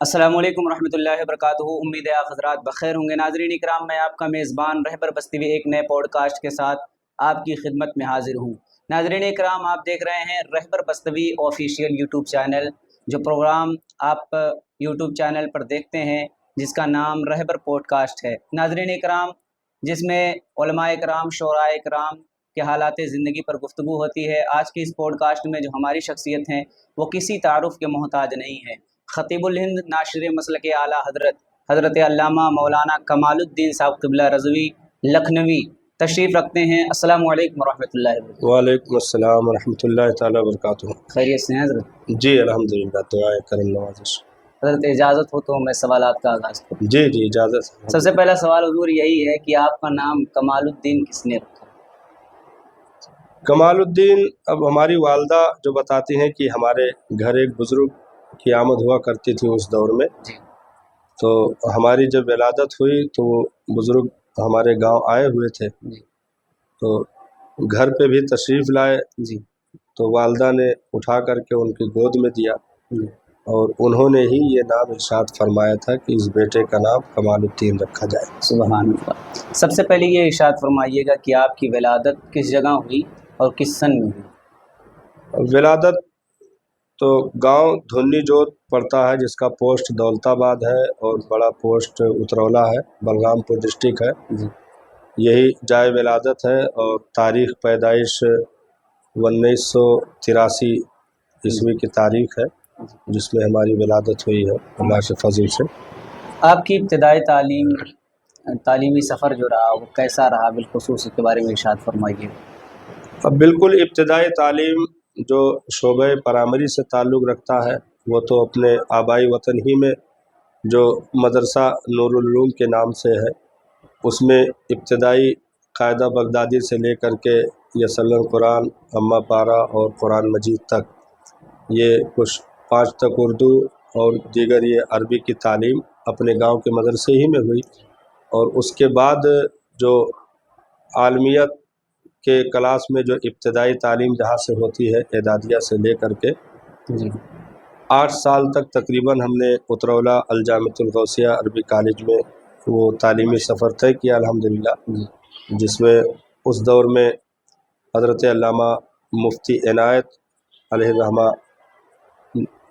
अस्सलामु अलैकुम रहमतुल्लाहि वबरकातुहू। उम्मीद है आप हज़रात बखैर होंगे। नाज़रीन इकराम, मैं आपका मेज़बान रहबर बस्तीवी एक नए पॉडकास्ट के साथ आपकी खिदमत में हाजिर हूँ। नाज़रीन इकराम, आप देख रहे हैं रहबर बस्तीवी ऑफिशियल यूट्यूब चैनल। जो प्रोग्राम आप यूट्यूब चैनल पर देखते हैं जिसका नाम रहबर पॉडकास्ट है। नाज़रीन इकराम, जिसमें उलमाए इकराम, शोराए इकराम के हालात ज़िंदगी पर गुफ्तगू होती है। आज की इस पॉडकास्ट में जो हमारी शख्सियत हैं वो किसी तारुफ के मोहताज नहीं है। खतीबुल हिंद नाशिर मसलक आला हज़रत अल्लामा मौलाना कमालुद्दीन साहब क़िबला रज़वी लखनवी तशरीफ़ रखते हैं। अस्सलामु अलैकुम रहमतुल्लाहि व बरकातुहू। वालेकुम अस्सलाम वरहमतुल्लाहि ताला वबरकातुहू। खैरियत से हैं हज़रत? जी अल्हम्दुलिल्लाह, दुआए करम नवाज़िश। हज़रत इजाज़त हो तो मैं सवालात का आगाज़ करूँ। जी जी इजाज़त है। सबसे पहला सवाल हुज़ूर यही है कि आपका नाम कमालुद्दीन किसने रखा? कमालुद्दीन, अब हमारी वालदा जो बताती हैं कि हमारे घर एक बुज़ुर्ग की आमद हुआ करती थी उस दौर में। जी तो हमारी जब विलादत हुई तो वो बुज़ुर्ग हमारे गांव आए हुए थे, जी तो घर पे भी तशरीफ़ लाए। जी तो वालदा ने उठा करके उनकी गोद में दिया जी। और उन्होंने ही ये नाम इरशाद फरमाया था कि इस बेटे का नाम कमालुद्दीन रखा जाए। सुभान अल्लाह। सबसे पहले ये इरशाद फरमाइएगा कि आपकी विलादत किस जगह हुई और किस सन में हुई? विलादत तो गांव धुन्नी जोत पड़ता है, जिसका पोस्ट दौलताबाद है और बड़ा पोस्ट उतरौला है, बलरामपुर डिस्ट्रिक्ट है। जी यही जाए विलादत है और तारीख़ पैदाइश 1983 ईस्वी की तारीख़ है जिसमें हमारी विलादत हुई है अल्लाह के फजल से। आपकी इब्तदाई तालीमी सफ़र जो रहा वो कैसा रहा, बिलखुसूस उसके बारे में इरशाद फरमाइए। अब बिल्कुल इब्तदाई तालीम जो शोबे प्राइमरी से ताल्लुक़ रखता है वो तो अपने आबाई वतन ही में जो मदरसा नूरुल उलूम के नाम से है, उसमें इब्तदाई कायदा बगदादी से लेकर के यसल्लम कुरान, अम्मा पारा और कुरान मजीद तक, ये कुछ 5 तक उर्दू और दीगर ये अरबी की तालीम अपने गांव के मदरसे ही में हुई। और उसके बाद जो आलमियत के क्लास में जो इब्तदाई तालीम जहाँ से होती है एदादिया से ले कर के जी 8 साल तक तकरीबन हमने उतरौला अलजामितुल गौसिया अरबी कॉलेज में वो तालीमी सफ़र तय किया अल्हम्दुलिल्लाह, जिसमें उस दौर में हज़रत अल्लामा मुफ्ती इनायत अलैहिर्रहमा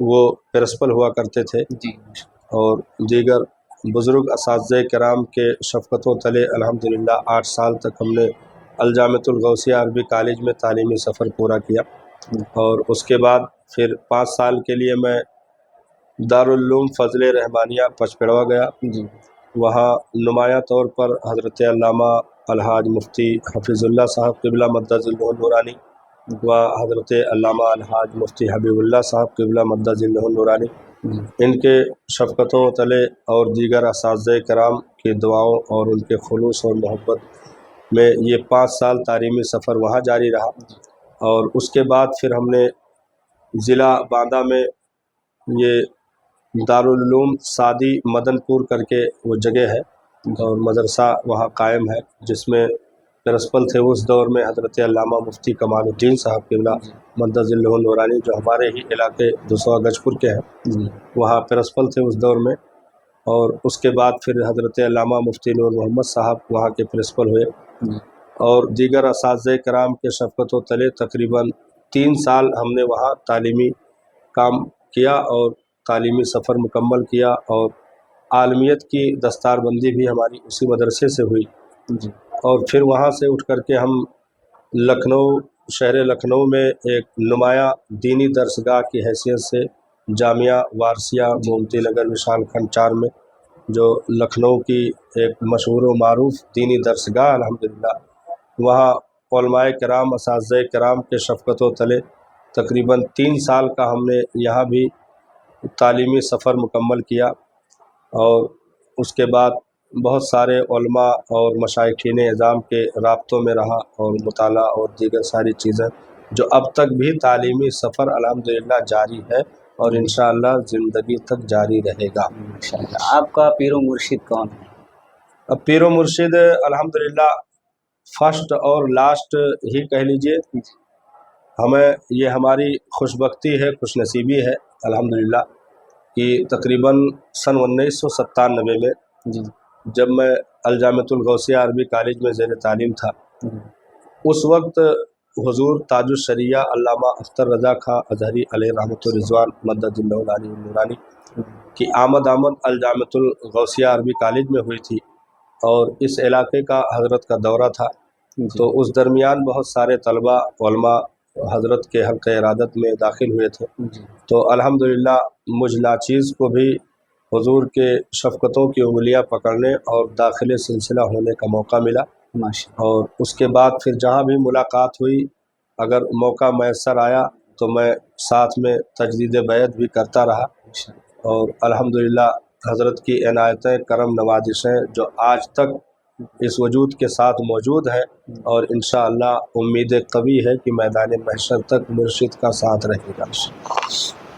वो प्रिंसिपल हुआ करते थे जी और दीगर बुज़ुर्ग असातिज़े किराम के शफ़क़तों तले अल्हम्दुलिल्लाह 8 साल तक हमने अलजामितुल गौसिया अरबी कॉलेज में तालीमी सफ़र पूरा किया। और उसके बाद फिर 5 साल के लिए मैं दारुल उलूम फ़ज़ल रहमानिया पचपेड़वा गया। जी वहाँ नुमायाँ तौर पर हज़रत अल्लामा अलहाज मुफ्ती हफ़ीज़ुल्लाह साहब क़िबला मद्दज़िल्लहुल नूरानी व हज़रत अल्लामा अलहाज मुफ्ती हबीबुल्लाह साहब क़िबला मद्दज़िल्लहुल नूरानी, इनके शफ़क़तों तले और दीगर असातिज़े किराम की दुआओं और उनके खुलूस और मोहब्बत में ये 5 साल तालीमी सफ़र वहाँ जारी रहा। और उसके बाद फिर हमने ज़िला बांदा में ये दारुल उलूम सादी मदनपुर करके वो जगह है और मदरसा वहाँ कायम है, जिसमें प्रिंसिपल थे उस दौर में हज़रत अल्लामा मुफ्ती कमालुद्दीन साहब क़िबला मद्दज़िल्लहुल नूरानी, जो हमारे ही इलाके दुसवा गजपुर के हैं, वहाँ प्रिंसिपल थे उस दौर में। और उसके बाद फिर हज़रत अल्लामा मुफ्ती नूर मोहम्मद साहब वहाँ के प्रिंसिपल हुए और दीगर असातिज़े किराम के शफ़क़तों तले तकरीबन 3 साल हमने वहाँ तालीमी काम किया और तालीमी सफ़र मुकम्मल किया। और आलमियत की दस्तारबंदी भी हमारी उसी मदरसे से हुई। और फिर वहाँ से उठ कर के हम लखनऊ, शहर लखनऊ में एक नुमायाँ दीनी दरसगाह की हैसियत से जामिया वारसिया गोमती नगर विशाल खंड 4 में, जो लखनऊ की एक मशहूर व मारूफ़ दीनी दरसगाह अल्हम्दुलिल्लाह, वहाँ उलमाए किराम असातिज़े किराम के शफ़क़तों तले तकरीबन 3 साल का हमने यहाँ भी तालीमी सफ़र मुकम्मल किया। और उसके बाद बहुत सारे उलमा और मशाइखीन इज़ाम के राब्तों में रहा और मुताला और दीगर सारी चीज़ें, जो अब तक भी तालीमी सफ़र अल्हम्दुलिल्लाह जारी है और इंशाअल्लाह ज़िंदगी तक जारी रहेगा। इंशाअल्लाह। आपका पीरो मुर्शिद कौन है? अब पीरो मुर्शिद अल्हम्दुलिल्लाह फ़र्स्ट और लास्ट ही कह लीजिए, हमें ये हमारी खुशबख्ती है, खुशनसीबी है अल्हम्दुलिल्लाह کہ تقریباً सन 1997 میں جی جب میں الجامعۃ الغوثیہ عربی کالج میں زیر تعلیم تھا، اس وقت حضور تاج الشریعہ علامہ اختر رضا خان اظہری علیہ رحمۃ الرضوان مدد اللہ علیہ النورانی کی آمد الجامعۃ الغوثیہ عربی کالج میں ہوئی تھی، اور اس علاقے کا حضرت کا دورہ تھا، تو اس درمیان بہت سارے طلباء علماء حضرت کے حلقہ ارادت میں داخل ہوئے تھے، تو الحمدللہ مجھ ناچیز کو بھی حضور کے شفقتوں کی انگلیاں پکڑنے اور داخل سلسلہ ہونے کا موقع ملا، اور اس کے بعد پھر جہاں بھی ملاقات ہوئی، اگر موقع میسر آیا تو میں ساتھ میں تجدید بیعت بھی کرتا رہا، اور الحمدللہ حضرت کی عنایتیں کرم نوازشیں جو آج تک اس وجود کے ساتھ موجود ہے، اور انشاءاللہ امید قوی ہے کہ میدان محشر تک مرشد کا ساتھ رہے گا۔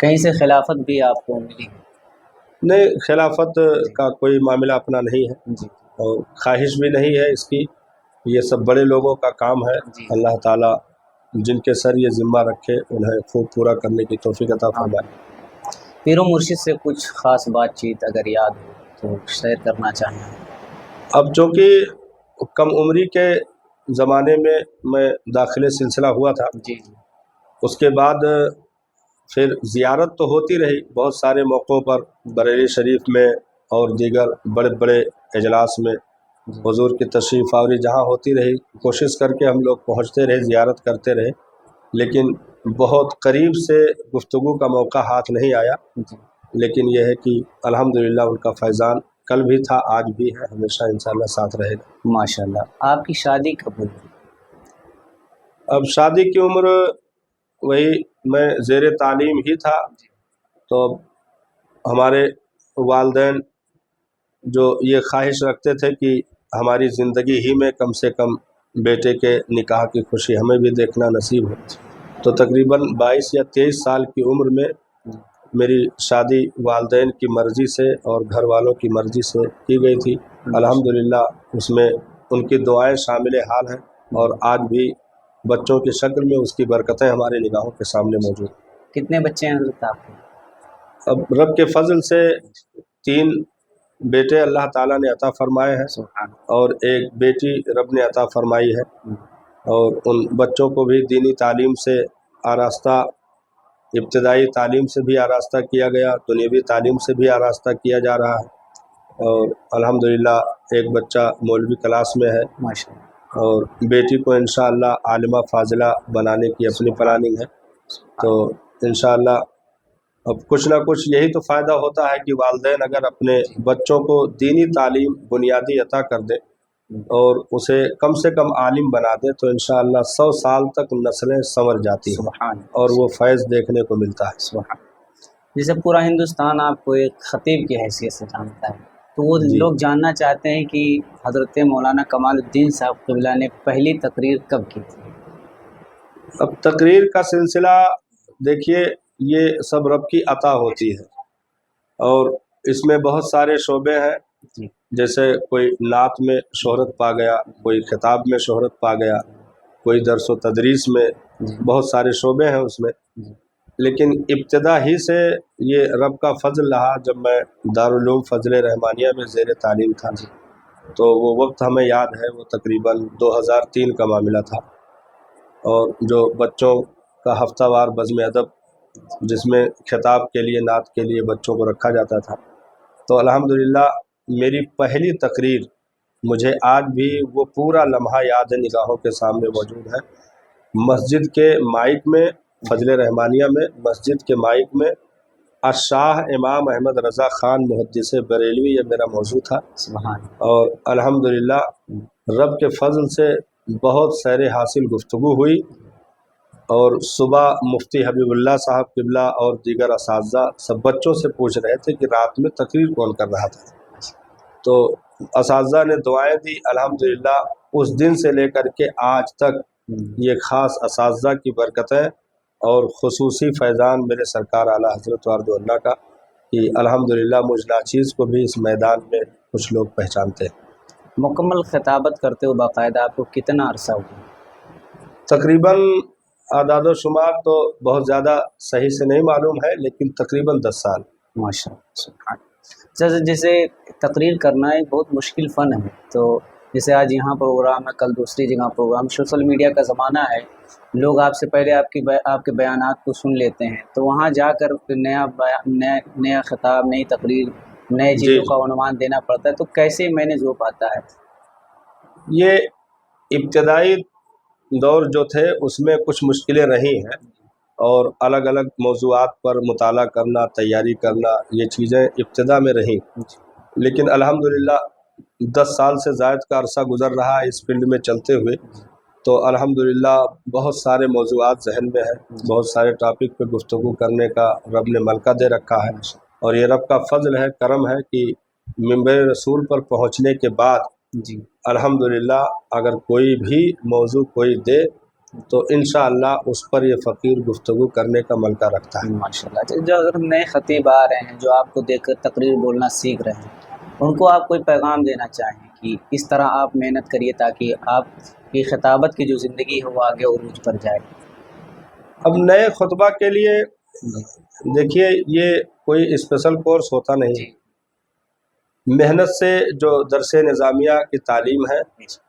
کہیں سے خلافت بھی آپ کو ملی؟ نہیں، خلافت کا کوئی معاملہ اپنا نہیں ہے، اور خواہش بھی نہیں ہے اس کی، یہ سب بڑے لوگوں کا کام ہے، اللہ تعالیٰ جن کے سر یہ ذمہ رکھے انہیں خوب پورا کرنے کی توفیق عطا فرمائے۔ پیر و مرشد سے کچھ خاص بات چیت اگر یاد ہو تو شیئر کرنا چاہیں؟ اب چونکہ کم عمری کے زمانے میں داخل سلسلہ ہوا تھا، جی اس کے بعد پھر زیارت تو ہوتی رہی بہت سارے موقعوں پر، بریلی شریف میں اور دیگر بڑے بڑے اجلاس میں حضور کی تشریف آوری جہاں ہوتی رہی، کوشش کر کے ہم لوگ پہنچتے رہے، زیارت کرتے رہے، لیکن بہت قریب سے گفتگو کا موقع ہاتھ نہیں آیا، لیکن یہ ہے کہ الحمدللہ ان کا فیضان کل بھی تھا، آج بھی ہے، ہمیشہ انشاءاللہ ساتھ رہے گا۔ ماشاءاللہ۔ آپ کی شادی کب ہوئی؟ اب شادی کی عمر وہی میں زیر تعلیم ہی تھا، تو ہمارے والدین جو یہ خواہش رکھتے تھے کہ ہماری زندگی ہی میں کم سے کم بیٹے کے نکاح کی خوشی ہمیں بھی دیکھنا نصیب ہو، تو تقریباً 22 یا 23 سال کی عمر میں میری شادی والدین کی مرضی سے اور گھر والوں کی مرضی سے کی گئی تھی، الحمدللہ اس میں ان کی دعائیں شامل حال ہیں، اور آج بھی بچوں کی شکل میں اس کی برکتیں ہمارے نگاہوں کے سامنے موجود ہیں۔ کتنے بچے ہیں حضرت آپ کے؟ اب رب کے فضل سے 3 بیٹے اللہ تعالیٰ نے عطا فرمائے ہیں، اور ایک بیٹی رب نے عطا فرمائی ہے، اور ان بچوں کو بھی دینی تعلیم سے آراستہ، ابتدائی تعلیم سے بھی آراستہ کیا گیا، دنیاوی تعلیم سے بھی آراستہ کیا جا رہا ہے، اور الحمدللہ ایک بچہ مولوی کلاس میں ہے، ماشاءاللہ، اور بیٹی کو انشاءاللہ عالمہ فاضلہ بنانے کی اپنی پلاننگ ہے، تو انشاءاللہ اب کچھ نہ کچھ یہی تو فائدہ ہوتا ہے کہ والدین اگر اپنے بچوں کو دینی تعلیم بنیادی عطا کر دیں اور اسے کم سے کم عالم بنا دیں، تو انشاءاللہ 100 سال تک نسلیں سنور جاتی ہیں، اور وہ فیض دیکھنے کو ملتا ہے۔ جیسے پورا ہندوستان آپ کو ایک خطیب کی حیثیت سے جانتا ہے، تو وہ لوگ جاننا چاہتے ہیں کہ حضرت مولانا کمال الدین صاحب قبلہ نے پہلی تقریر کب کی تھی؟ اب تقریر کا سلسلہ دیکھیے، یہ سب رب کی عطا ہوتی ہے، اور اس میں بہت سارے شعبے ہیں، جیسے کوئی نعت میں شہرت پا گیا، کوئی خطاب میں شہرت پا گیا، کوئی درس و تدریس میں، بہت سارے شعبے ہیں اس میں، لیکن ابتدا ہی سے یہ رب کا فضل رہا۔ جب میں دارالعلوم فضل رحمانیہ میں زیر تعلیم تھا، تو وہ وقت ہمیں یاد ہے، وہ تقریباً 2003 کا معاملہ تھا، اور جو بچوں کا ہفتہ وار بزم ادب جس میں خطاب کے لیے، نعت کے لیے بچوں کو رکھا جاتا تھا، تو الحمدللہ میری پہلی تقریر، مجھے آج بھی وہ پورا لمحہ یاد ہے، نگاہوں کے سامنے موجود ہے، مسجد کے مائک میں، فضل رحمانیہ میں مسجد کے مائک میں الشاہ امام احمد رضا خان محدث بریلوی، یہ میرا موضوع تھا، اور الحمدللہ رب کے فضل سے بہت سیر حاصل گفتگو ہوئی، اور صبح مفتی حبیب اللہ صاحب قبلہ اور دیگر اساتذہ سب بچوں سے پوچھ رہے تھے کہ رات میں تقریر کون کر رہا تھا، تو اساتذہ نے دعائیں دی، الحمدللہ اس دن سے لے کر کے آج تک یہ خاص اساتذہ کی برکتیں اور خصوصی فیضان میرے سرکار اعلیٰ حضرت وارد اللہ کا، کہ الحمدللہ مجھ ناچیز کو بھی اس میدان میں کچھ لوگ پہچانتے ہیں۔ مکمل خطابت کرتے ہو باقاعدہ آپ کو کتنا عرصہ ہوا؟ تقریباً اعداد و شمار تو بہت زیادہ صحیح سے نہیں معلوم ہے، لیکن تقریباً 10 سال۔ माशाअल्लाह। अच्छा, जैसे तकरीर करना एक बहुत मुश्किल फ़न है, तो जैसे आज यहाँ प्रोग्राम है, कल दूसरी जगह प्रोग्राम, सोशल मीडिया का ज़माना है, लोग आपसे पहले आपके बयानात को सुन लेते हैं, तो वहाँ जाकर फिर नया खिताब, नई तकरीर, नए जी चीज़ों जी, का उन्वान देना पड़ता है, तो कैसे मैनेज हो पाता है? ये इब्तदाई दौर जो थे उसमें कुछ मुश्किलें रही हैं, और अलग अलग मौज़ूआत पर मुताला करना, तैयारी करना, ये चीज़ें इब्तिदा में रहीं। लेकिन अल्हम्दुलिल्लाह 10 साल से ज़ायद का अरसा गुज़र रहा है इस फील्ड में चलते हुए, तो अल्हम्दुलिल्लाह बहुत सारे मौज़ूआत ज़हन में हैं, बहुत सारे टॉपिक पे गुफ्तगू करने का रब ने मौका दे रखा है। और ये रब का फ़ज़ल है, करम है कि मिंबर रसूल पर पहुँचने के बाद जी अल्हम्दुलिल्लाह अगर कोई भी मौजू कोई दे तो इंशाअल्लाह उस पर ये फ़कीर गुफ्तगू करने का मौका रखता है। माशाल्लाह। जो अगर नए ख़तीब आ रहे हैं, जो आपको देखकर तकरीर बोलना सीख रहे हैं, उनको आप कोई पैगाम देना चाहें कि इस तरह आप मेहनत करिए ताकि आपकी खिताबत की जो ज़िंदगी है वो आगे उरूज पर जाए? अब नए खुतबा के लिए जी देखिए, ये कोई स्पेशल कोर्स होता नहीं, जी मेहनत से जो दरस निज़ामिया की तालीम है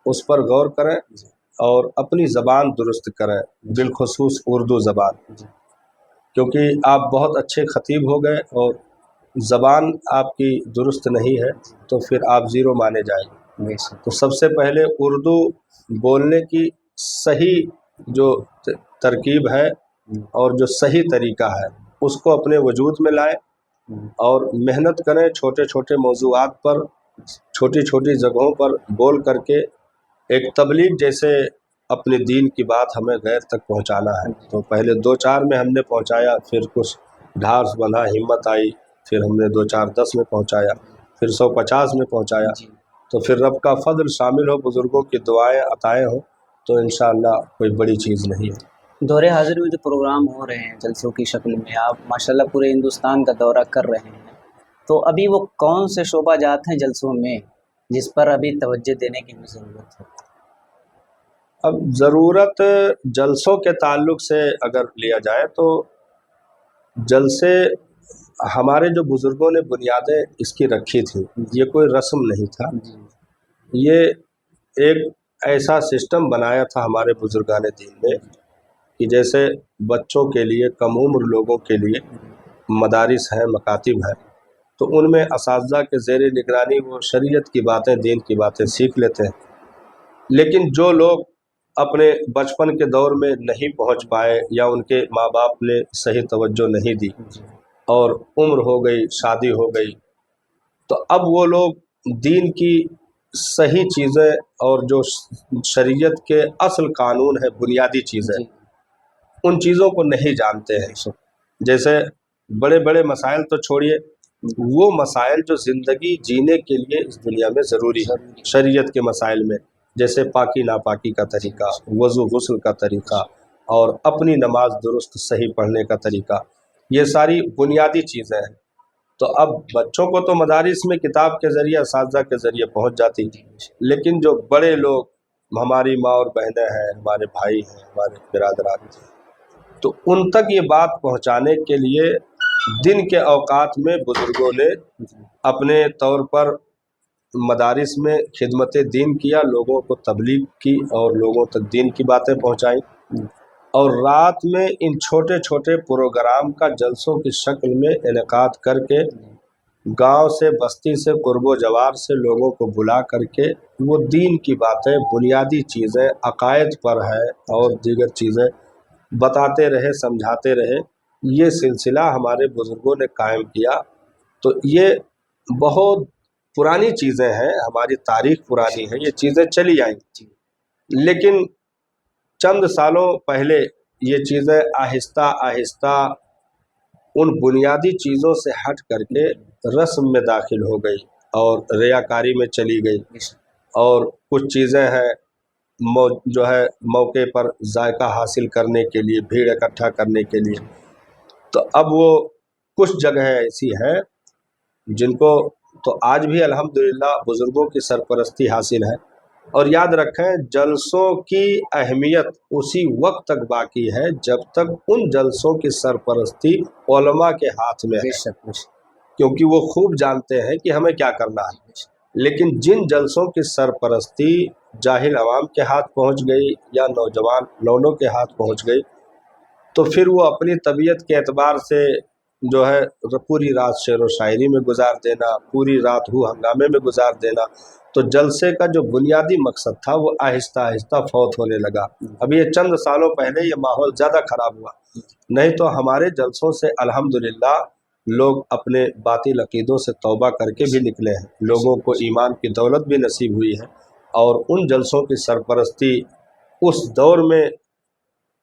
उस पर गौर करें और अपनी ज़बान दुरुस्त करें, बिलखुसूस उर्दू ज़बान, क्योंकि आप बहुत अच्छे ख़तीब हो गए और ज़बान आपकी दुरुस्त नहीं है तो फिर आप ज़ीरो माने जाएंगे। बेशक। तो सबसे पहले उर्दू बोलने की सही जो तरकीब है और जो सही तरीका है उसको अपने वजूद में लाएं और मेहनत करें, छोटे छोटे मौज़ूआत पर, छोटी छोटी जगहों पर बोल करके एक तबलीग जैसे अपने दीन की बात हमें गैर तक पहुंचाना है। तो पहले 2-4 में हमने पहुंचाया, फिर कुछ ढार्स बंधा, हिम्मत आई, फिर हमने 2-4-10 में पहुंचाया, फिर 150 में पहुंचाया। तो फिर रब का फضل शामिल हो, बुज़ुर्गों की दुआएं अताएं हो, तो इंशाअल्लाह कोई बड़ी चीज़ नहीं है। दौरे हाज़िर में जो प्रोग्राम हो रहे हैं जलसों की शक्ल में, आप माशाल्लाह पूरे हिंदुस्तान का दौरा कर रहे हैं, तो अभी वो कौन से शोबा जात हैं जलसों में जिस पर अभी तवज्जो देने की भी ज़रूरत है? अब ज़रूरत जलसों के ताल्लुक़ से अगर लिया जाए तो जलसे हमारे जो बुज़ुर्गों ने बुनियादें इसकी रखी थी, ये कोई रस्म नहीं था, ये एक ऐसा सिस्टम बनाया था हमारे बुज़ुर्गान दीन ने कि जैसे बच्चों के लिए, कम उम्र लोगों के लिए मदारिस हैं, मकातिब हैं, तो उनमें असातिज़ा के ज़ेर निगरानी वो शरीयत की बातें, दीन की बातें सीख लेते हैं। लेकिन जो लोग अपने बचपन के दौर में नहीं पहुंच पाए या उनके माँ बाप ने सही तवज्जो नहीं दी और उम्र हो गई, शादी हो गई, तो अब वो लोग दीन की सही चीज़ें और जो शरीयत के असल कानून है, बुनियादी चीज़ें, उन चीज़ों को नहीं जानते हैं। जैसे बड़े बड़े मसाइल तो छोड़िए, वो मसाइल जो ज़िंदगी जीने के लिए इस दुनिया में ज़रूरी है, शरीयत के मसाइल में, जैसे पाकी नापाकी का तरीका, वज़ू गुस्ल का तरीका और अपनी नमाज दुरुस्त सही पढ़ने का तरीका, ये सारी बुनियादी चीज़ें हैं। तो अब बच्चों को तो मदारिस में किताब के ज़रिए, असातिज़ा के ज़रिए पहुंच जाती, लेकिन जो बड़े लोग, हमारी माँ और बहनें हैं, हमारे भाई हैं, हमारे बिरादरान, तो उन तक ये बात पहुंचाने के लिए दिन के औकात में बुज़ुर्गों ने अपने तौर पर मदारिस में खिदमत दीन किया, लोगों को तबलीग की और लोगों तक दीन की बातें पहुंचाई। और रात में इन छोटे छोटे प्रोग्राम का जलसों की शक्ल में इनेकाद करके गांव से, बस्ती से, कुर्बो जवार से लोगों को बुला करके वो दीन की बातें, बुनियादी चीज़ें, अकायद पर है और दीगर चीज़ें बताते रहे, समझाते रहे। ये सिलसिला हमारे बुज़ुर्गों ने कायम किया। तो ये बहुत पुरानी चीज़ें हैं, हमारी तारीख पुरानी है, ये चीज़ें चली आई, लेकिन चंद सालों पहले ये चीज़ें आहिस्ता आहिस्ता उन बुनियादी चीज़ों से हट करके रस्म में दाखिल हो गई और रियाकारी में चली गई। और कुछ चीज़ें हैं जो है मौके पर जायका हासिल करने के लिए, भीड़ इकट्ठा करने के लिए, तो अब वो कुछ जगह ऐसी हैं जिनको तो आज भी अल्हम्दुलिल्लाह बुज़ुर्गों की सरपरस्ती हासिल है। और याद रखें, जलसों की अहमियत उसी वक्त तक बाकी है जब तक उन जलसों की सरपरस्ती उलमा के हाथ में है। क्योंकि वो खूब जानते हैं कि हमें क्या करना है। लेकिन जिन जलसों की सरपरस्ती जाहिल अवाम के हाथ पहुंच गई या नौजवान लौंडों के हाथ पहुंच गई, तो फिर वो अपनी तबीयत के एतबार से जो है पूरी रात शेर व शायरी में गुजार देना, पूरी रात हू हंगामे में गुजार देना, तो जलसे का जो बुनियादी मकसद था वो आहिस्ता आहिस्ता फौत होने लगा। अब ये चंद सालों पहले ये माहौल ज़्यादा ख़राब हुआ, नहीं तो हमारे जलसों से अल्हम्दुलिल्लाह लोग अपने बातिल अकीदों से तौबा करके भी निकले हैं, लोगों को ईमान की दौलत भी नसीब हुई है। और उन जलसों की सरपरस्ती उस दौर में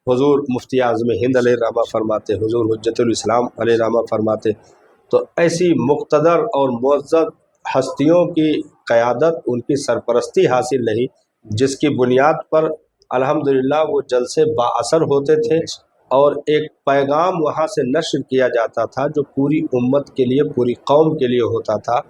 हुजूर मुफ्ती आज़म हिंद अलैहिर्रहमा फरमाते, हुजूर हुज्जतुल इस्लाम अलैहिर्रहमा फरमाते। तो ऐसी मुक़्तदर और मुअज़्ज़ज़ हस्तियों की क़यादत, उनकी सरपरस्ती हासिल रही, जिसकी बुनियाद पर अल्हम्दुलिल्लाह वो जलसे बाअसर होते थे और एक पैगाम वहाँ से नश्र किया जाता था जो पूरी उम्मत के लिए, पूरी कौम के लिए होता था।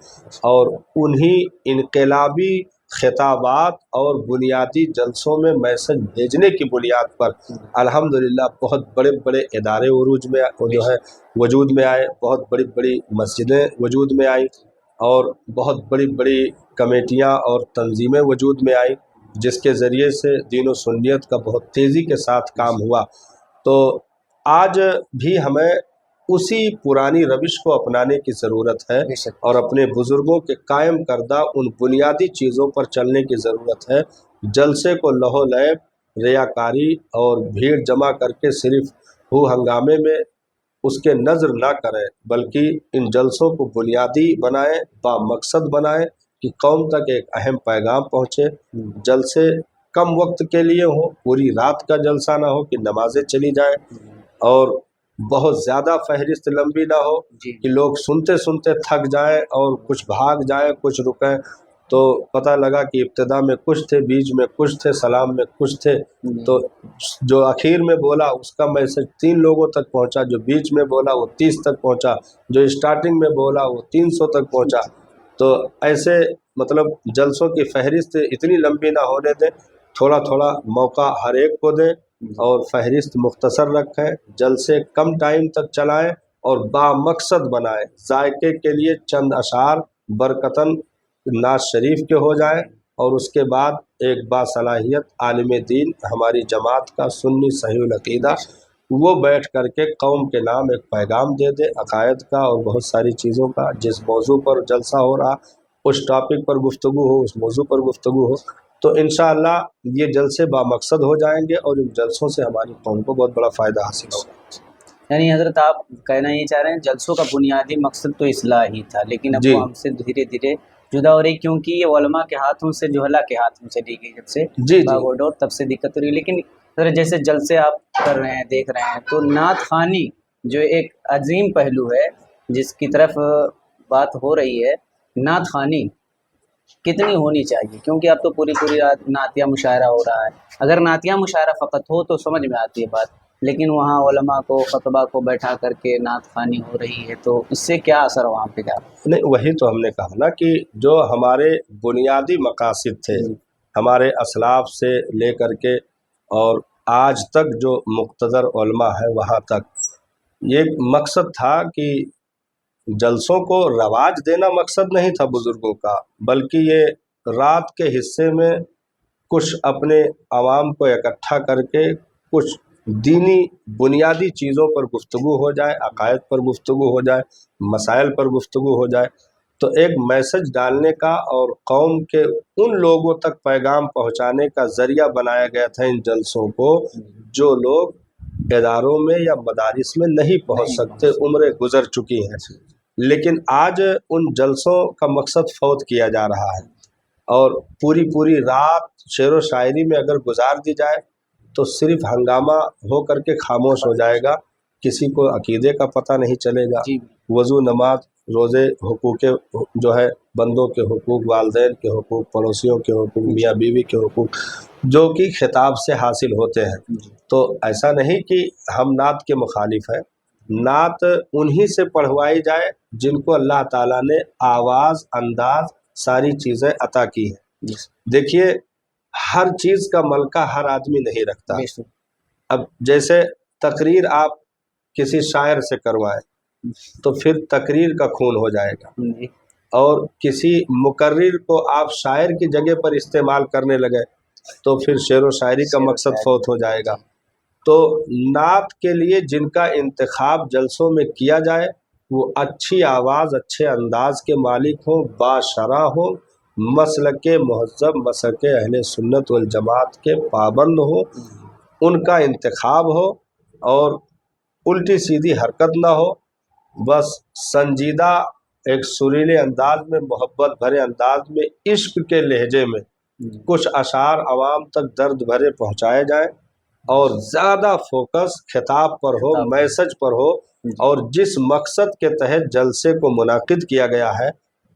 और उन्हीं इनक़लाबी खिताबात और बुनियादी जलसों में मैसेज भेजने की बुनियाद पर अल्हम्दुलिल्लाह बहुत बड़े बड़े इदारे उरूज में जो है वजूद में आए, बहुत बड़ी बड़ी मस्जिदें वजूद में आई और बहुत बड़ी बड़ी कमेटियाँ और तंजीमें वजूद में आई, जिसके ज़रिए से दीन व सुन्नियत का बहुत तेज़ी के साथ काम हुआ। तो आज भी हमें उसी पुरानी रविश को अपनाने की ज़रूरत है और अपने बुज़ुर्गों के कायम करदा उन बुनियादी चीज़ों पर चलने की ज़रूरत है। जलसे को लहो लैब, रियाकारी और भीड़ जमा करके सिर्फ हू हंगामे में उसके नज़र ना करें, बल्कि इन जलसों को बुनियादी बनाएं, बामकसद बनाएं कि कौम तक एक अहम पैगाम पहुँचे। जलसे कम वक्त के लिए हो, पूरी रात का जलसा ना हो कि नमाजें चली जाएं, और बहुत ज़्यादा फहरिस्त लंबी ना हो कि लोग सुनते सुनते थक जाएं और कुछ भाग जाएं, कुछ रुकें। तो पता लगा कि इब्तिदा में कुछ थे, बीच में कुछ थे, सलाम में कुछ थे, तो जो आखिर में बोला उसका मैसेज 3 लोगों तक पहुंचा, जो बीच में बोला वो 30 तक पहुंचा, जो स्टार्टिंग में बोला वो 300 तक पहुंचा। तो ऐसे मतलब जलसों की फहरिस्त इतनी लंबी ना होने दें, थोड़ा थोड़ा मौका हर एक को दें और फहरिस्त मुख्तसर रखें, जलसे कम टाइम तक चलाएं और बामकसद बनाएं। जायके के लिए चंद अशार बरकतन नाज शरीफ के हो जाएं और उसके बाद एक बासलाहियत आलिम दीन हमारी जमात का सुन्नी सहीउल अकीदा वो बैठ करके कौम के नाम एक पैगाम दे दे अकायद का और बहुत सारी चीज़ों का। जिस मौजू पर जलसा हो रहा उस टॉपिक पर गुफ्तगू हो, उस मौजू पर गुफ्तगू हो, तो इंशाअल्लाह ये जलसे बामकसद हो जाएंगे और इन जलसों से हमारी कौम को बहुत बड़ा फ़ायदा हासिल होगा। यानी हज़रत आप कहना ये चाह रहे हैं जलसों का बुनियादी मकसद तो इस्लाह ही था, लेकिन अब जी वो हमसे धीरे धीरे जुदा हो रही, क्योंकि ये उलमा के हाथों से, जोहला के हाथों से ली गई जब से जी जी बागडोर, तब से दिक्कत हो रही। लेकिन सर जैसे जलसे आप कर रहे हैं, देख रहे हैं, तो नात ख़ानी जो एक अजीम पहलू है जिसकी तरफ बात हो रही है, नात ख़ानी कितनी होनी चाहिए? क्योंकि अब तो पूरी पूरी रात नातिया मुशायरा हो रहा है। अगर नातिया मुशायरा फ़कत हो तो समझ में आती है बात, लेकिन वहाँ उलमा को, ख़तबा को बैठा करके नात ख़ानी हो रही है, तो इससे क्या असर वहाँ पे जा रहा है? नहीं, वही तो हमने कहा ना कि जो हमारे बुनियादी मकासद थे, हमारे असलाफ से लेकर के और आज तक जो मुक़्तदर उलमा है वहाँ तक ये मकसद था कि जलसों को रवाज देना मकसद नहीं था बुज़ुर्गों का, बल्कि ये रात के हिस्से में कुछ अपने आवाम को इकट्ठा करके कुछ दीनी बुनियादी चीज़ों पर गुफ्तगू हो जाए, अकायद पर गुफ्तगू हो जाए, मसाइल पर गुफ्तगू हो जाए, तो एक मैसेज डालने का और कौम के उन लोगों तक पैगाम पहुंचाने का ज़रिया बनाया गया था इन जलसों को जो लोग इदारों में या मदारिस में नहीं पहुंच सकते, उम्रें गुजर चुकी हैं। लेकिन आज उन जलसों का मकसद फौत किया जा रहा है और पूरी पूरी रात शेर व शायरी में अगर गुजार दी जाए तो सिर्फ हंगामा हो करके खामोश हो जाएगा, किसी को अकीदे का पता नहीं चलेगा। वज़ू, नमाज, रोज़े, हुकूक़ जो है बंदों के हुकूक़, वालदैन के हुकूक़, पड़ोसियों के हुकूक़, मियाँ बीवी के हुकूक़ जो कि खिताब से हासिल होते हैं। तो ऐसा नहीं कि हम नात के मुखालिफ हैं, नात उन्हीं से पढ़वाई जाए जिनको अल्लाह ताला ने आवाज़, अंदाज, सारी चीज़ें अता की हैं। देखिए हर चीज़ का मलका हर आदमी नहीं रखता। अब जैसे तकरीर आप किसी शायर से करवाएं تو پھر تقریر کا خون ہو جائے گا، جی اور کسی مقرر کو آپ شاعر کی جگہ پر استعمال کرنے لگے تو پھر شعر و شاعری کا مقصد فوت ہو جائے گا۔ تو نعت کے لیے جن کا انتخاب جلسوں میں کیا جائے وہ اچھی آواز، اچھے انداز کے مالک ہوں، باشرح ہوں، مسلک مہذب، مسلک اہل سنت والجماعت کے پابند ہوں، ان کا انتخاب ہو اور الٹی سیدھی حرکت نہ ہو، بس سنجیدہ ایک سریلے انداز میں، محبت بھرے انداز میں، عشق کے لہجے میں کچھ اشعار عوام تک درد بھرے پہنچائے جائیں، اور زیادہ فوکس خطاب پر ہو، میسج پر ہو، اور جس مقصد کے تحت جلسے کو منعقد کیا گیا ہے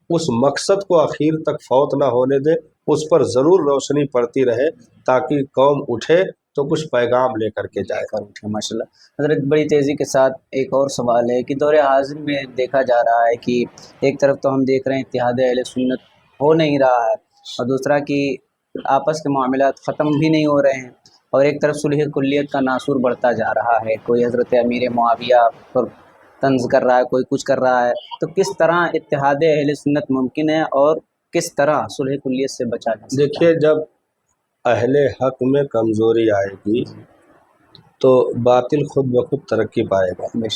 اس مقصد کو اخیر تک فوت نہ ہونے دے، اس پر ضرور روشنی پڑتی رہے تاکہ قوم اٹھے تو کچھ پیغام لے کر کے جائے۔ ماشاء اللہ حضرت، بڑی تیزی کے ساتھ ایک اور سوال ہے کہ دور حاضر میں دیکھا جا رہا ہے کہ ایک طرف تو ہم دیکھ رہے ہیں اتحاد اہل سنت ہو نہیں رہا ہے، اور دوسرا کہ آپس کے معاملات ختم بھی نہیں ہو رہے ہیں، اور ایک طرف صلح کلیت کا ناصور بڑھتا جا رہا ہے، کوئی حضرت امیر معاویہ پر طنز کر رہا ہے، کوئی کچھ کر رہا ہے، تو کس طرح اتحاد اہل سنت ممکن ہے اور کس طرح صلح کلیت سے بچا جا سکتا ہے؟ دیکھیے، جب اہل حق میں کمزوری آئے گی تو باطل خود بخود ترقی پائے گا،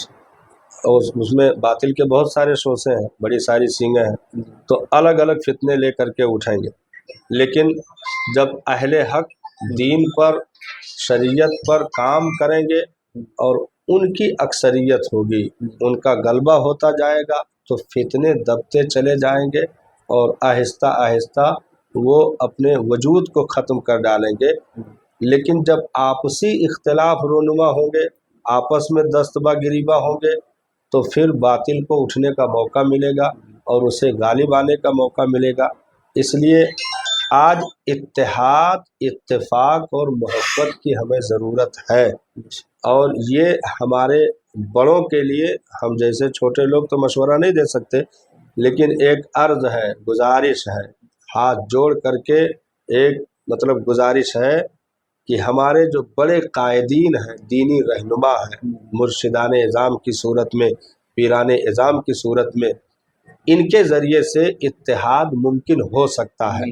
اور اس میں باطل کے بہت سارے شوشے ہیں، بڑی ساری سینگیں ہیں، تو الگ الگ فتنے لے کر کے اٹھیں گے، لیکن جب اہل حق دین پر، شریعت پر کام کریں گے اور ان کی اکثریت ہوگی، ان کا غلبہ ہوتا جائے گا، تو فتنے دبتے چلے جائیں گے اور آہستہ آہستہ وہ اپنے وجود کو ختم کر ڈالیں گے۔ لیکن جب آپسی اختلاف رونما ہوں گے، آپس میں دستبہ گریبہ ہوں گے، تو پھر باطل کو اٹھنے کا موقع ملے گا اور اسے غالب آنے کا موقع ملے گا۔ اس لیے آج اتحاد، اتفاق اور محبت کی ہمیں ضرورت ہے، اور یہ ہمارے بڑوں کے لیے، ہم جیسے چھوٹے لوگ تو مشورہ نہیں دے سکتے، لیکن ایک عرض ہے، گزارش ہے، ہاتھ جوڑ کر کے ایک گزارش ہے کہ ہمارے جو بڑے قائدین ہیں، دینی رہنما ہیں، مرشدان اعظام کی صورت میں، پیران اعظام کی صورت میں، ان کے ذریعے سے اتحاد ممکن ہو سکتا ہے۔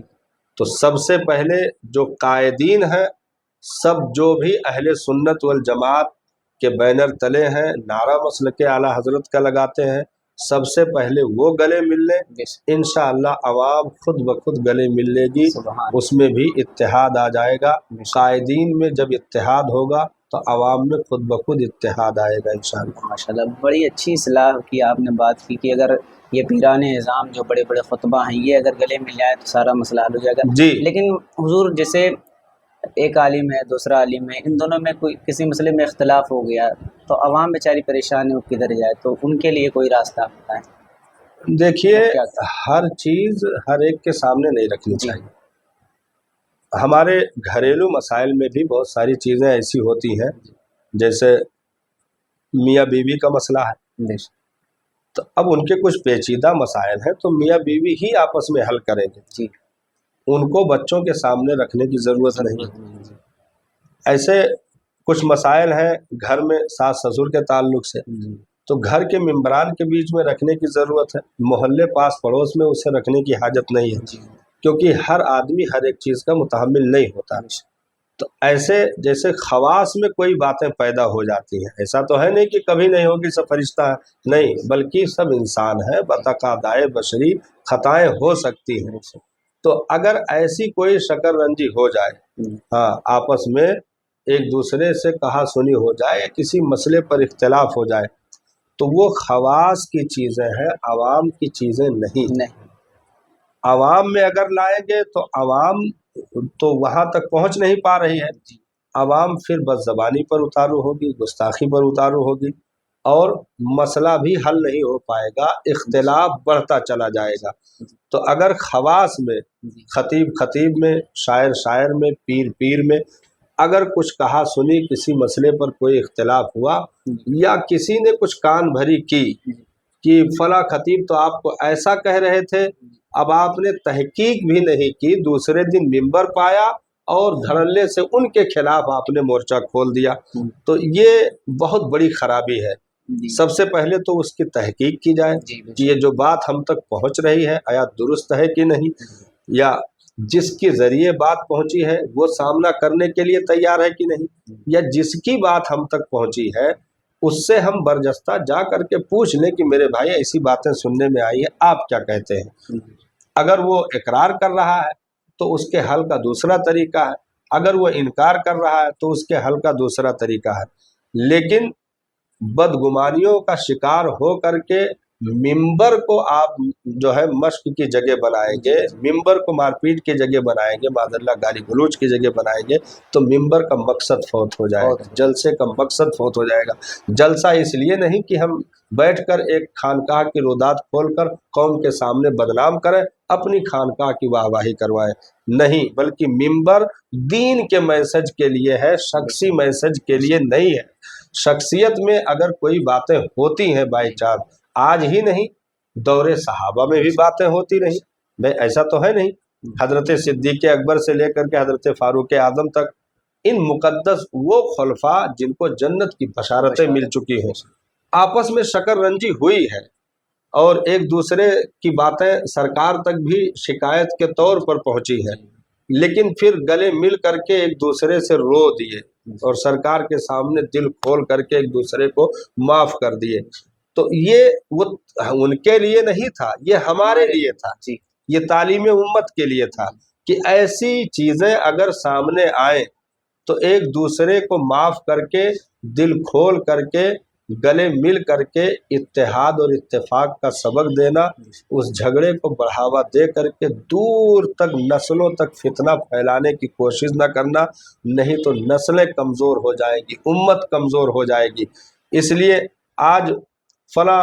تو سب سے پہلے جو قائدین ہیں، سب جو بھی اہل سنت والجماعت کے بینر تلے ہیں، نعرہ مسلک اعلیٰ حضرت کا لگاتے ہیں، سب سے پہلے وہ گلے مل لیں، انشاءاللہ عوام خود بخود گلے مل لے گی، اس میں بھی اتحاد آ جائے گا۔ قائدین میں جب اتحاد ہوگا تو عوام میں خود بخود اتحاد آئے گا انشاءاللہ۔ ماشاءاللہ، بڑی اچھی اصلاح کی آپ نے بات کی کہ اگر یہ پیران اعظام جو بڑے بڑے خطبہ ہیں یہ اگر گلے مل جائے تو سارا مسئلہ حل ہو جائے گا۔ جی، لیکن حضور جیسے ایک عالم ہے، دوسرا عالم ہے، ان دونوں میں کوئی کسی مسئلے میں اختلاف ہو گیا تو عوام بیچاری پریشان ہے، وہ کدھر جائے، تو ان کے لیے کوئی راستہ ہوتا ہے؟ دیکھیے، ہر چیز ہر ایک کے سامنے نہیں رکھنی چاہیے۔ ہمارے گھریلو مسائل میں بھی بہت ساری چیزیں ایسی ہوتی ہیں، جیسے میاں بیوی کا مسئلہ ہے، تو اب ان کے کچھ پیچیدہ مسائل ہیں تو میاں بیوی ہی آپس میں حل کریں گے، ان کو بچوں کے سامنے رکھنے کی ضرورت نہیں۔ ایسے کچھ مسائل ہیں گھر میں ساس سسر کے تعلق سے، تو گھر کے ممبران کے بیچ میں رکھنے کی ضرورت ہے، محلے پاس پڑوس میں اسے رکھنے کی حاجت نہیں ہے، کیونکہ ہر آدمی ہر ایک چیز کا متحمل نہیں ہوتا۔ تو ایسے جیسے خواص میں کوئی باتیں پیدا ہو جاتی ہیں، ایسا تو ہے نہیں کہ کبھی نہیں ہوگی، سب فرشتہ ہے، نہیں، بلکہ سب انسان ہے، بتقاضائے بشری خطائیں ہو سکتی ہیں۔ تو اگر ایسی کوئی شکر رنجی ہو جائے، ہاں، آپس میں ایک دوسرے سے کہا سنی ہو جائے، کسی مسئلے پر اختلاف ہو جائے، تو وہ خواص کی چیزیں ہیں، عوام کی چیزیں نہیں۔ عوام میں اگر لائیں گے تو عوام تو وہاں تک پہنچ نہیں پا رہی ہے، عوام پھر بس زبانی پر اتارو ہوگی، گستاخی پر اتارو ہوگی، اور مسئلہ بھی حل نہیں ہو پائے گا، اختلاف بڑھتا چلا جائے گا۔ تو اگر خواص میں، خطیب خطیب میں، شاعر شاعر میں، پیر پیر میں اگر کچھ کہا سنی، کسی مسئلے پر کوئی اختلاف ہوا، یا کسی نے کچھ کان بھری کی کہ فلاں خطیب تو آپ کو ایسا کہہ رہے تھے، اب آپ نے تحقیق بھی نہیں کی، دوسرے دن منبر پایا اور دھڑلے سے ان کے خلاف آپ نے مورچہ کھول دیا، تو یہ بہت بڑی خرابی ہے۔ جی सबसे पहले तो उसकी तहकीक की जाए जी कि ये जो बात हम तक पहुंच रही है आया दुरुस्त है कि नहीं, या जिसके जरिए बात पहुंची है वो सामना करने के लिए तैयार है कि नहीं, या जिसकी बात हम तक पहुंची है उससे हम बरजस्ता जा करके पूछ लें कि मेरे भाई ऐसी बातें सुनने में आई है, आप क्या कहते हैं। अगर वो इकरार कर रहा है तो उसके हल का दूसरा तरीका है, अगर वो इनकार कर रहा है तो उसके हल का दूसरा तरीका है। लेकिन बदगुमानियों का शिकार हो करके मिंबर को आप जो है मश्क की जगह बनाएंगे, मिंबर को मारपीट की जगह बनाएंगे, मादल्ला गाली गलौज की जगह बनाएंगे, तो मिंबर का मकसद फौत हो जाएगा, जलसे का मकसद फौत हो जाएगा। जलसा इसलिए नहीं कि हम बैठकर एक खानकाह की रोदात खोलकर कौम के सामने बदनाम करें, अपनी खानकाह की वाहवाही करवाएं, नहीं, बल्कि मिंबर दीन के मैसेज के लिए है, शख्सी मैसेज के लिए नहीं है। शख्सियत में अगर कोई बातें होती हैं बाई चांस, आज ही नहीं दौरे सहाबा में भी बातें होती रही, भाई ऐसा तो है नहीं। हजरत सिद्दीक अकबर से लेकर के हजरत फारूक आजम तक इन मुकद्दस वो खुलफा जिनको जन्नत की बशारतें मिल चुकी हैं, आपस में शकर रंजी हुई है और एक दूसरे की बातें सरकार तक भी शिकायत के तौर पर पहुंची है, लेकिन फिर गले मिल करके एक दूसरे से रो दिए और सरकार के सामने दिल खोल करके एक दूसरे को माफ कर दिए। तो ये वो उनके लिए नहीं था, ये हमारे लिए था, ये तालीम उम्मत के लिए था कि ऐसी चीजें अगर सामने आए तो एक दूसरे को माफ करके दिल खोल करके गले मिल करके इत्तेहाद और इत्तेफाक का सबक देना, उस झगड़े को बढ़ावा दे करके दूर तक नस्लों तक फितना फैलाने की कोशिश न करना, नहीं तो नस्लें कमज़ोर हो जाएगी, उम्मत कमज़ोर हो जाएगी। इसलिए आज फला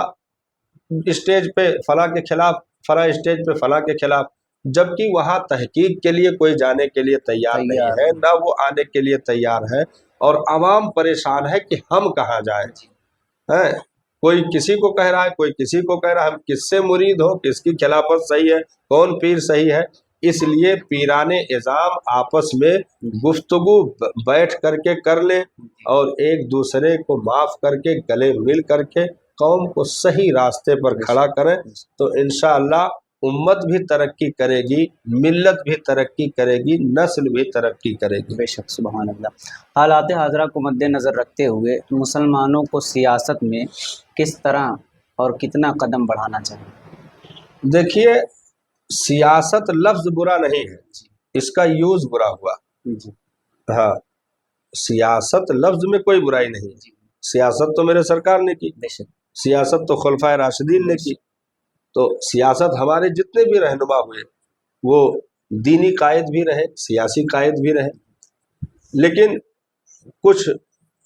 स्टेज पे फला के खिलाफ, फला स्टेज पे फला के खिलाफ, जबकि वहाँ तहकीक के लिए कोई जाने के लिए तैयार नहीं है, ना वो आने के लिए तैयार है, और आवाम परेशान है कि हम कहाँ जाएं। है कोई किसी को कह रहा है, कोई किसी को कह रहा है, हम किससे मुरीद हो, किसकी खिलाफत सही है, कौन पीर सही है। इसलिए पीराने इज़ाम आपस में गुफ्तगू बैठ करके कर ले और एक दूसरे को माफ करके गले मिल करके कौम को सही रास्ते पर खड़ा करें, तो इंशाअल्लाह उम्मत भी तरक्की करेगी, मिल्लत भी तरक्की करेगी, नस्ल भी तरक्की करेगी। बेशक, सुभान अल्लाह। हालात हाज़रा को मद्देनज़र रखते हुए मुसलमानों को सियासत में किस तरह और कितना कदम बढ़ाना चाहिए? देखिए, सियासत लफ्ज़ बुरा नहीं है, इसका यूज़ बुरा हुआ। हाँ, सियासत लफ्ज़ में कोई बुराई नहीं है। सियासत तो मेरे सरकार ने की, सियासत तो खुलफाए राशिदीन ने की। तो सियासत हमारे जितने भी रहनुमा हुए वो दीनी कायद भी रहे, सियासी कायद भी रहे, लेकिन कुछ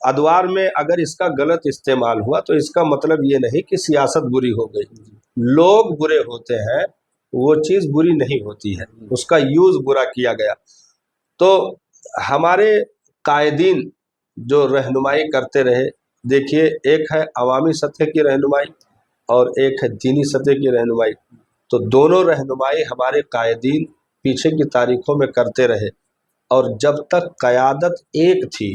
अदवार में अगर इसका गलत इस्तेमाल हुआ तो इसका मतलब ये नहीं कि सियासत बुरी हो गई। लोग बुरे होते हैं, वो चीज़ बुरी नहीं होती है, उसका यूज़ बुरा किया गया। तो हमारे कायदीन जो रहनुमाई करते रहे, देखिए एक है अवामी सतह की रहनुमाई और एक है दीनी सतह की रहनुमाई। तो दोनों रहनुमाई हमारे कायदीन पीछे की तारीखों में करते रहे, और जब तक क़यादत एक थी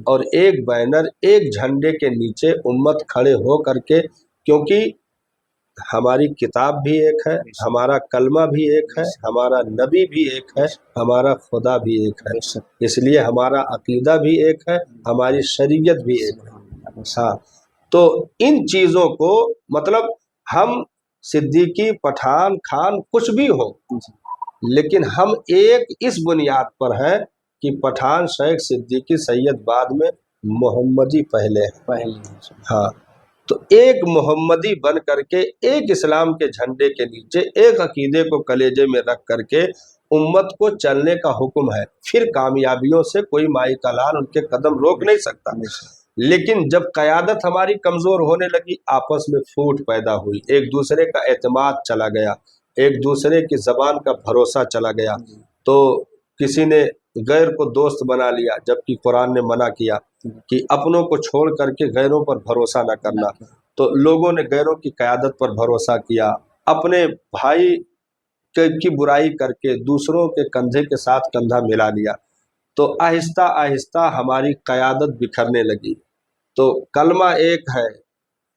और एक बैनर, एक झंडे के नीचे उम्मत खड़े हो करके, क्योंकि हमारी किताब भी एक है, हमारा कलमा भी एक है, हमारा नबी भी एक है, हमारा खुदा भी एक है, इसलिए हमारा अकीदा भी एक है, हमारी शरीयत भी एक है। हाँ, तो इन चीज़ों को मतलब हम सिद्दीकी, पठान, खान कुछ भी हो, लेकिन हम एक इस बुनियाद पर है कि पठान शेख, सिद्दीकी, सैयद बाद में, मोहम्मदी पहले है। हाँ, तो एक मोहम्मदी बन करके एक इस्लाम के झंडे के नीचे एक अकीदे को कलेजे में रख करके उम्मत को चलने का हुक्म है। फिर कामयाबियों से कोई माई का लाल उनके कदम रोक नहीं सकता। लेकिन जब क़यादत हमारी कमज़ोर होने लगी, आपस में फूट पैदा हुई, एक दूसरे का एतमाद चला गया, एक दूसरे की ज़बान का भरोसा चला गया, तो किसी ने गैर को दोस्त बना लिया, जबकि कुरान ने मना किया कि अपनों को छोड़ करके गैरों पर भरोसा न करना। तो लोगों ने गैरों की क़यादत पर भरोसा किया, अपने भाई की बुराई करके दूसरों के कंधे के साथ कंधा मिला लिया। तो आहिस्ता आहिस्ता हमारी क़यादत बिखरने लगी। तो कलमा एक है,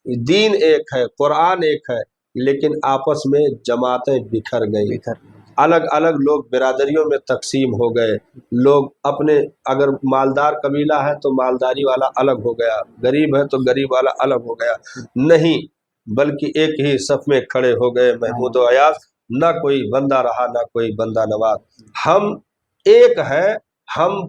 दीन एक है, कुरान एक है, लेकिन आपस में जमातें बिखर गई, अलग अलग लोग बिरादरियों में तकसीम हो गए। लोग अपने, अगर मालदार कबीला है तो मालदारी वाला अलग हो गया, गरीब है तो गरीब वाला अलग हो गया, नहीं, बल्कि एक ही सफ में खड़े हो गए महमूद और अयाज, ना कोई बंदा रहा ना कोई बंदा नवाज। हम एक हैं, हम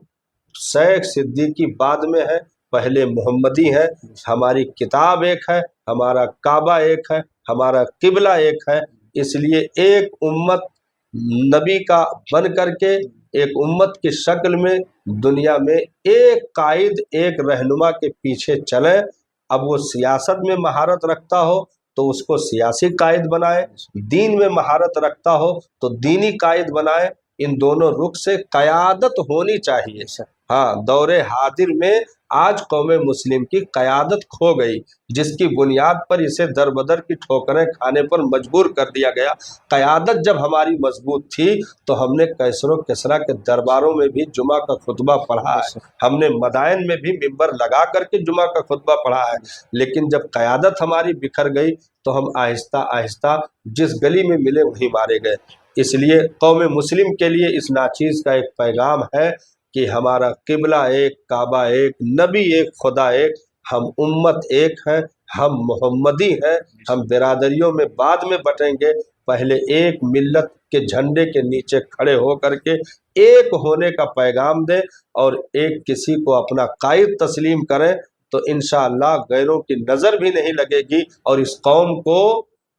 शेख सिद्दीकी बाद में है, पहले मोहम्मदी है, हमारी किताब एक है, हमारा काबा एक है, हमारा किबला एक है। इसलिए एक उम्मत नबी का बन करके, एक उम्मत की शक्ल में दुनिया में एक कायद, एक रहनुमा के पीछे चलें। अब वो सियासत में महारत रखता हो तो उसको सियासी कायद बनाए, दीन में महारत रखता हो तो दीनी कायद बनाए। इन दोनों रुख से क़यादत होनी चाहिए। हाँ, दौरे हादिर में आज कौम मुस्लिम की क़यादत खो गई, जिसकी बुनियाद पर इसे दर बदर की ठोकरें खाने पर मजबूर कर दिया गया। क़यादत जब हमारी मजबूत थी तो हमने कैसरो किसरा के दरबारों में भी जुमा का खुतबा पढ़ा है, हमने मदायन में भी मिंबर लगा करके जुमा का खुतबा पढ़ा है। लेकिन जब क़यादत हमारी बिखर गई तो हम आहिस्ता आहिस्ता जिस गली में मिले वहीं मारे गए। इसलिए कौम मुस्लिम के लिए इस नाचीज़ का एक पैगाम है कि हमारा किबला एक, काबा एक, नबी एक, खुदा एक, हम उम्मत एक हैं, हम मोहम्मदी हैं। हम बिरादरियों में बाद में बटेंगे, पहले एक मिल्लत के झंडे के नीचे खड़े हो करके एक होने का पैगाम दें और एक किसी को अपना कायद तस्लीम करें, तो इंशाअल्लाह गैरों की नज़र भी नहीं लगेगी। और इस कौम को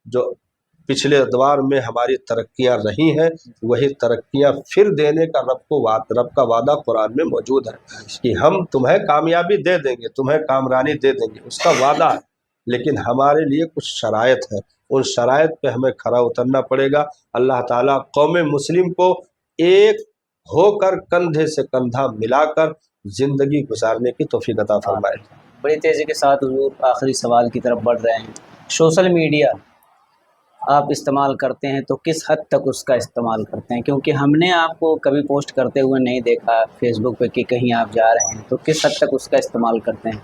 जो पिछले अदवार में हमारी तरक्कियां रही हैं, वही तरक्कियां फिर देने का रब का वादा कुरान में मौजूद है कि हम तुम्हें कामयाबी दे देंगे, तुम्हें कामरानी दे देंगे, उसका वादा है। लेकिन हमारे लिए कुछ शराइत है, उन शराइत पे हमें खरा उतरना पड़ेगा। अल्लाह ताला कौम मुस्लिम को एक होकर कंधे से कंधा मिलाकर ज़िंदगी गुजारने की तौफीक अता फरमाए। बड़ी तेज़ी के साथ हुजूर आखिरी सवाल की तरफ बढ़ रहे हैं। सोशल मीडिया आप इस्तेमाल करते हैं तो किस हद तक उसका इस्तेमाल करते हैं? क्योंकि हमने आपको कभी पोस्ट करते हुए नहीं देखा फेसबुक पे कि कहीं आप जा रहे हैं, तो किस हद तक उसका इस्तेमाल करते हैं?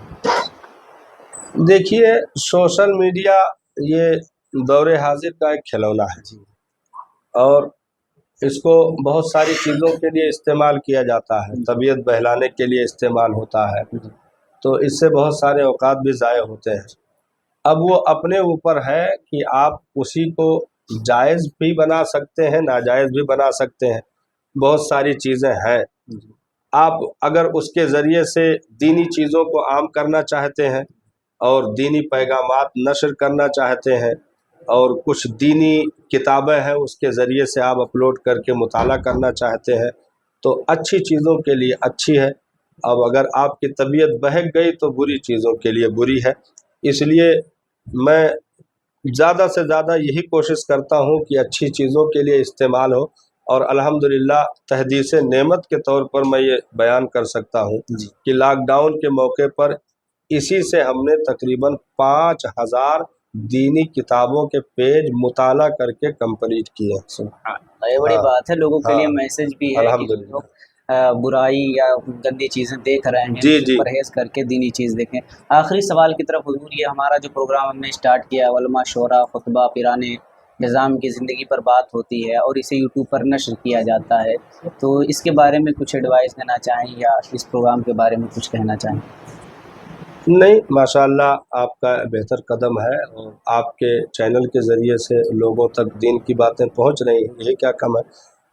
देखिए, सोशल मीडिया ये दौरे हाजिर का एक खिलौना है और इसको बहुत सारी चीज़ों के लिए इस्तेमाल किया जाता है। तबीयत बहलाने के लिए इस्तेमाल होता है, तो इससे बहुत सारे औकात भी ज़ाय होते हैं। अब वो अपने ऊपर है कि आप उसी को जायज़ भी बना सकते हैं, नाजायज़ भी बना सकते हैं। बहुत सारी चीज़ें हैं, आप अगर उसके ज़रिए से दीनी चीज़ों को आम करना चाहते हैं और दीनी पैगामात नशर करना चाहते हैं और कुछ दीनी किताबें हैं उसके ज़रिए से आप अपलोड करके मुताला करना चाहते हैं, तो अच्छी चीज़ों के लिए अच्छी है। अब अगर आपकी तबीयत बहक गई तो बुरी चीज़ों के लिए बुरी है। इसलिए मैं ज़्यादा से ज़्यादा यही कोशिश करता हूँ कि अच्छी चीज़ों के लिए इस्तेमाल हो। और अल्हम्दुलिल्लाह तहदीस नेमत के तौर पर मैं ये बयान कर सकता हूँ कि लॉकडाउन के मौके पर इसी से हमने तकरीबन 5000 दीनी किताबों के पेज मुताला करके कंप्लीट किए। ये बड़ी बात है, लोगों के लिए हाँ, मैसेज भी है कि अल्हम्दुलिल्लाह। लोग बुराई या गंदी चीज़ें देख रहे हैं, जी, उससे जी। परहेज़ करके दीनी चीज़ देखें। आखिरी सवाल की तरफ हुजूर, ये हमारा जो प्रोग्राम हमने स्टार्ट किया उलमा शोरा खुतबा पिराने निज़ाम की ज़िंदगी पर बात होती है और इसे यूट्यूब पर नश्र किया जाता है, तो इसके बारे में कुछ एडवाइस देना चाहें या इस प्रोग्राम के बारे में कुछ कहना चाहें? नहीं, माशाअल्लाह आपका बेहतर कदम है और आपके चैनल के ज़रिए से लोगों तक दीन की बातें पहुंच रही हैं, यही क्या कम है।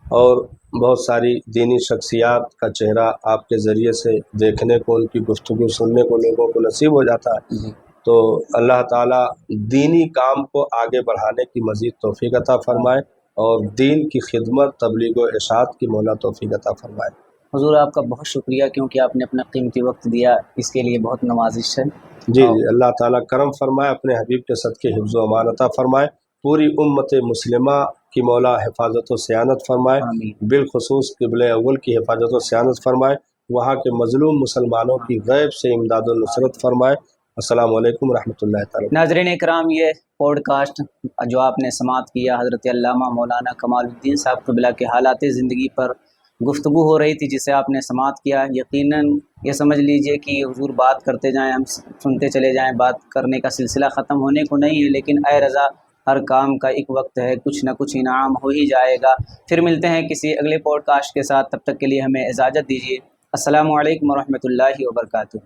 और बहुत सारी दीनी शख्सियात का चेहरा आपके ज़रिए से देखने को, उनकी गुफ्तगू सुनने को लोगों को नसीब हो जाता है। तो अल्लाह ताला दीनी काम को आगे बढ़ाने की मज़ीद तौफीक अता फ़रमाए और दीन की खिदमत, तबलीग व इरशाद की मौला तौफीक अता फ़रमाए। हुजूर आपका बहुत शुक्रिया, क्योंकि आपने अपना कीमती वक्त दिया, इसके लिए बहुत नवाजिश है। जी, अल्लाह ताला करम फरमाए, अपने हबीब के सदके हिफ्ज़ व अमान अता फरमाए, पूरी उम्मत मुस्लिमा की मौला हिफाजत व सियानत फरमाए, बिलखुसूस क़िबले अव्वल की हिफाजत व सियानत फरमाए, वहाँ के मज़लूम मुसलमानों की गैब से इमदाद व नुसरत फरमाए। अस्सलामु अलैकुम रहमतुल्लाहि तआला। नाज़रीन इकराम, ये पॉडकास्ट जो आपने समाअत किया हज़रत अल्लामा मौलाना कमालुद्दीन साहब क़िबला के हालात ज़िंदगी पर گفتگو ہو رہی تھی جسے آپ نے سماعت کیا۔ یقیناً یہ سمجھ لیجئے کہ حضور بات کرتے جائیں، ہم سنتے چلے جائیں، بات کرنے کا سلسلہ ختم ہونے کو نہیں ہے، لیکن اے رضا ہر کام کا ایک وقت ہے، کچھ نہ کچھ انعام ہو ہی جائے گا۔ پھر ملتے ہیں کسی اگلے پوڈ کاسٹ کے ساتھ، تب تک کے لیے ہمیں اجازت دیجیے۔ السلام علیکم ورحمۃ اللہ وبرکاتہ۔